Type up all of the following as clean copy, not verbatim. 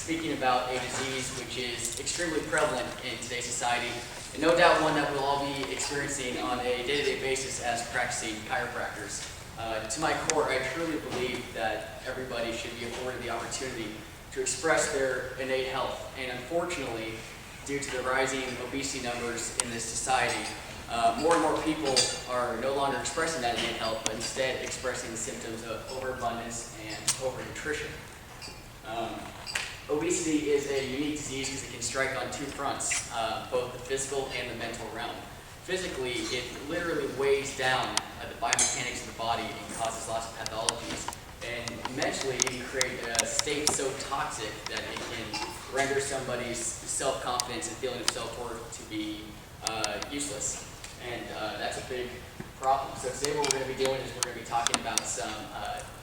speaking about a disease which is extremely prevalent in today's society, and no doubt one that we'll all be experiencing on a day-to-day basis as practicing chiropractors. To my core, I truly believe that everybody should be afforded the opportunity to express their innate health, and unfortunately, due to the rising obesity numbers in this society, more and more people are no longer expressing that innate health, but instead expressing the symptoms of overabundance and overnutrition. Obesity is a unique disease because it can strike on two fronts, both the physical and the mental realm. Physically, it literally weighs down the biomechanics of the body and causes lots of pathologies. And mentally, it can create a state so toxic that it can render somebody's self-confidence and feeling of self-worth to be useless. And that's a big problem. So today what we're going to be doing is we're going to be talking about some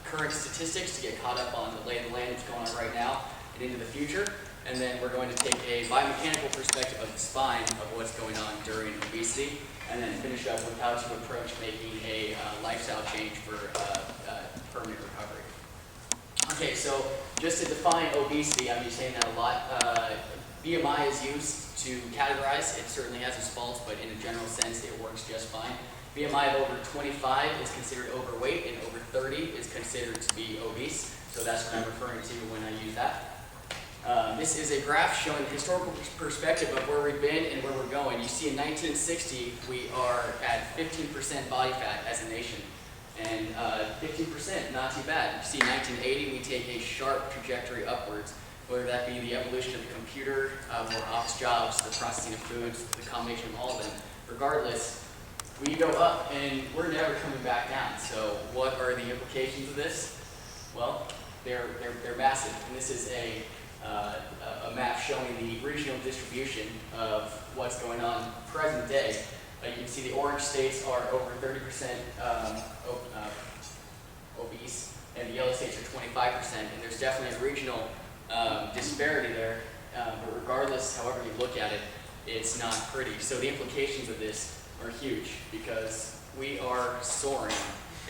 current statistics to get caught up on the lay of the land that's going on right now and into the future. And then we're going to take a biomechanical perspective of the spine of what's going on during obesity, and then finish up with how to approach making a lifestyle change for permanent recovery. Okay, so just to define obesity, I'm just saying that a lot. BMI is used to categorize. It certainly has its faults, but in a general sense, it works just fine. BMI of over 25 is considered overweight, and over 30 is considered to be obese. So that's what I'm referring to when I use that. This is a graph showing the historical perspective of where we've been and where we're going. You see in 1960, we are at 15% body fat as a nation. And 15%, not too bad. You see in 1980, we take a sharp trajectory upwards, whether that be the evolution of the computer, more office jobs, the processing of foods, the combination of all of them. Regardless, we go up and we're never coming back down. So what are the implications of this? Well, they're massive. And this is a map showing the regional distribution of what's going on present day. You can see the orange states are over 30% obese, and the yellow states are 25%, and there's definitely a regional disparity there, but regardless, however you look at it, it's not pretty. So the implications of this are huge because we are soaring,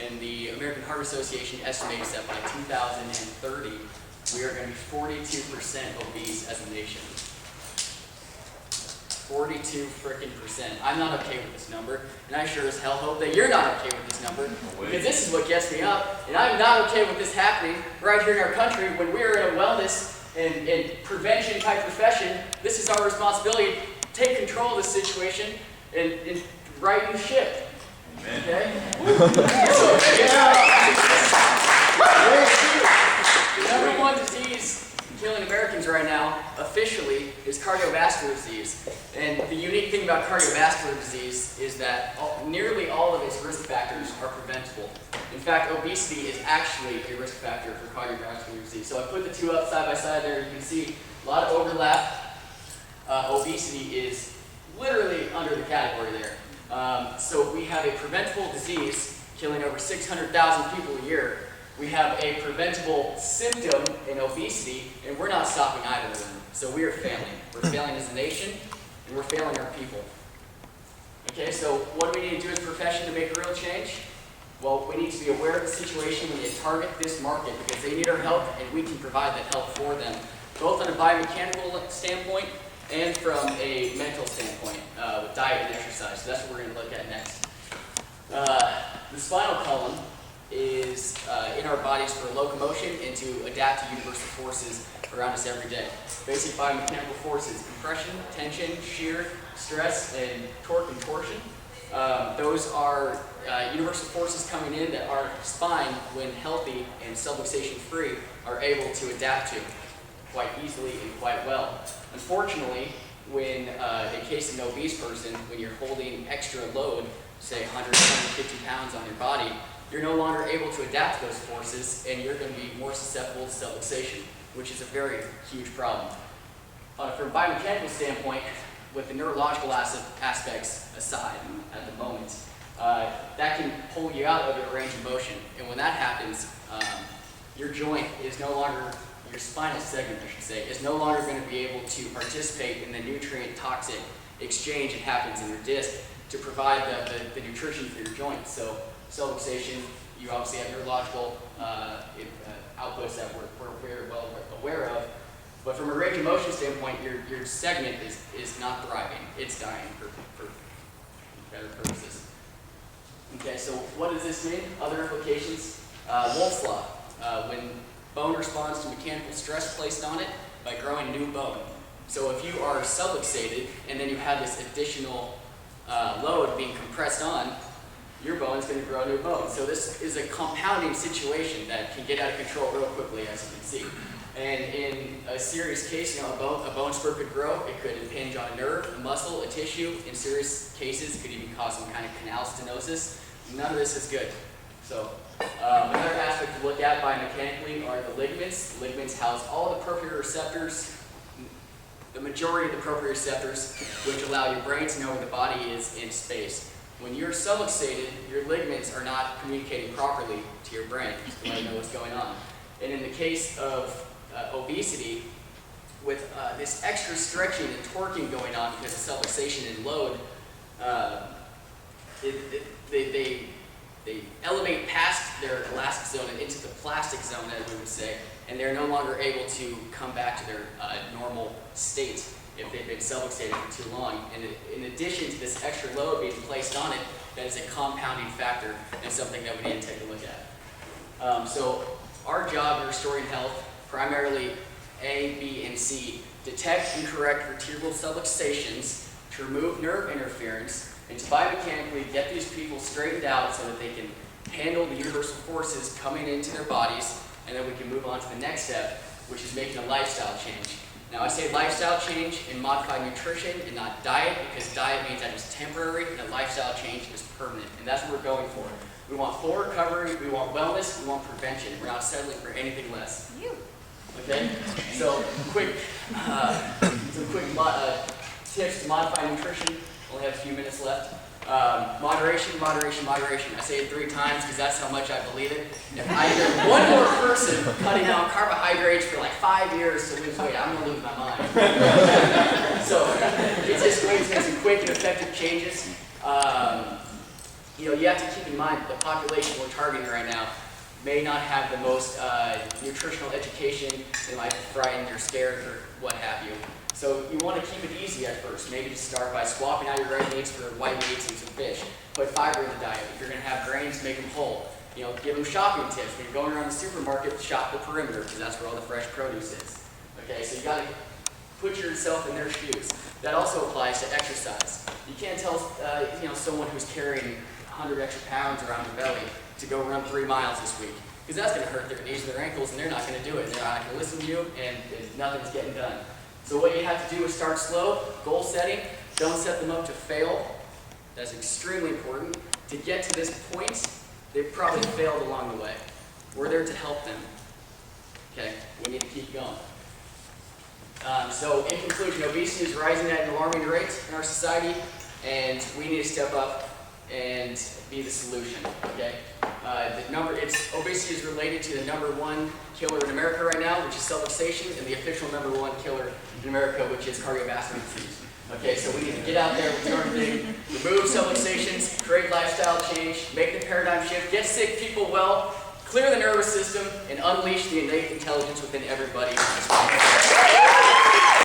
and the American Heart Association estimates that by 2030, we are going to be 42% obese as a nation. 42 frickin' percent. I'm not okay with this number, and I sure as hell hope that you're not okay with this number, because this is what gets me up, and I'm not okay with this happening right here in our country when we're in a wellness and prevention type profession. This is our responsibility. Take control of this situation and right new ship. Okay? The number one disease killing Americans right now, officially, is cardiovascular disease. And the unique thing about cardiovascular disease is that nearly all of its risk factors are preventable. In fact, obesity is actually a risk factor for cardiovascular disease. So I put the two up side by side there. You can see a lot of overlap. Obesity is literally under the category there. So we have a preventable disease killing over 600,000 people a year. We have a preventable symptom in obesity, and we're not stopping either of them. So we are failing. We're failing as a nation, and we're failing our people. Okay, so what do we need to do as a profession to make a real change? Well, we need to be aware of the situation. We need to target this market because they need our help, and we can provide that help for them, both on a biomechanical standpoint and from a mental standpoint with diet and exercise. So that's what we're going to look at next. The spinal column is in our bodies for locomotion and to adapt to universal forces around us every day. Basic biomechanical forces: compression, tension, shear, stress, and torque and torsion. Those are universal forces coming in that our spine, when healthy and subluxation free, are able to adapt to quite easily and quite well. Unfortunately, when in case of an obese person, when you're holding extra load, say 100, 150 pounds on your body, you're no longer able to adapt to those forces, and you're going to be more susceptible to subluxation, which is a very huge problem. From a biomechanical standpoint, with the neurological aspects aside at the moment, that can pull you out of your range of motion. And when that happens, your joint is no longer, your spinal segment, I should say, is no longer going to be able to participate in the nutrient-toxic exchange that happens in your disc to provide the nutrition for your joints. So subluxation, you obviously have neurological outputs that we're very well aware of, but But from a range of motion standpoint, your segment is not thriving. It's dying for better purposes. Okay, so what does this mean? Other implications? Wolff's Law. When bone responds to mechanical stress placed on it by growing new bone. So if you are subluxated and then you have this additional load being compressed on, your bone is going to grow new bone. So this is a compounding situation that can get out of control real quickly, as you can see. And in a serious case, a bone spur could grow. It could impinge on a nerve, a muscle, a tissue. In serious cases, it could even cause some kind of canal stenosis. None of this is good. So another aspect to look at biomechanically are the ligaments. Ligaments house all the proprioceptors, the majority of the proprioceptors, which allow your brain to know where the body is in space. When you're subluxated, your ligaments are not communicating properly to your brain to let you know what's going on. And in the case of obesity, with this extra stretching and torquing going on because of subluxation and load, they elevate past their elastic zone and into the plastic zone, as we would say, and they're no longer able to come back to their normal state if they've been subluxated for too long. And in addition to this extra load being placed on it, that is a compounding factor and something that we need to take a look at. So our job in restoring health, primarily A, B, and C, detect and correct vertebral subluxations to remove nerve interference and to biomechanically get these people straightened out so that they can handle the universal forces coming into their bodies, and then we can move on to the next step, which is making a lifestyle change. Now I say lifestyle change in modified nutrition and not diet, because diet means that it's temporary and a lifestyle change is permanent, and that's what we're going for. We want full recovery, we want wellness, we want prevention. We're not settling for anything less. Okay? So some quick tips to modify nutrition. Only have a few minutes left. Moderation, moderation, moderation. I say it 3 times because that's how much I believe it. If I hear one more person cutting out carbohydrates for like 5 years to lose weight, I'm going to lose my mind. So it's just going to take some quick and effective changes. You have to keep in mind the population we're targeting right now may not have the most nutritional education. They might be frightened or scared or what have you. So you want to keep it easy at first. Maybe just start by swapping out your red meats for white meats and some fish. Put fiber in the diet. If you're going to have grains, make them whole. Give them shopping tips. When you're going around the supermarket, shop the perimeter because that's where all the fresh produce is. Okay, so you got to put yourself in their shoes. That also applies to exercise. You can't tell someone who's carrying 100 extra pounds around their belly to go run 3 miles this week, because that's going to hurt their knees and their ankles, and they're not going to do it. They're not going to listen to you, and nothing's getting done. So what you have to do is start slow, goal setting. Don't set them up to fail. That's extremely important. To get to this point, they've probably failed along the way. We're there to help them. Okay, we need to keep going. So in conclusion, obesity is rising at an alarming rate in our society, and we need to step up and be the solution. Okay, obesity is related to the #1 killer in America right now, which is subluxation, and the official #1 killer in America, which is cardiovascular disease. Okay, so we need to get out there with our thing, remove subluxations, create lifestyle change, make the paradigm shift, get sick people well, clear the nervous system, and unleash the innate intelligence within everybody.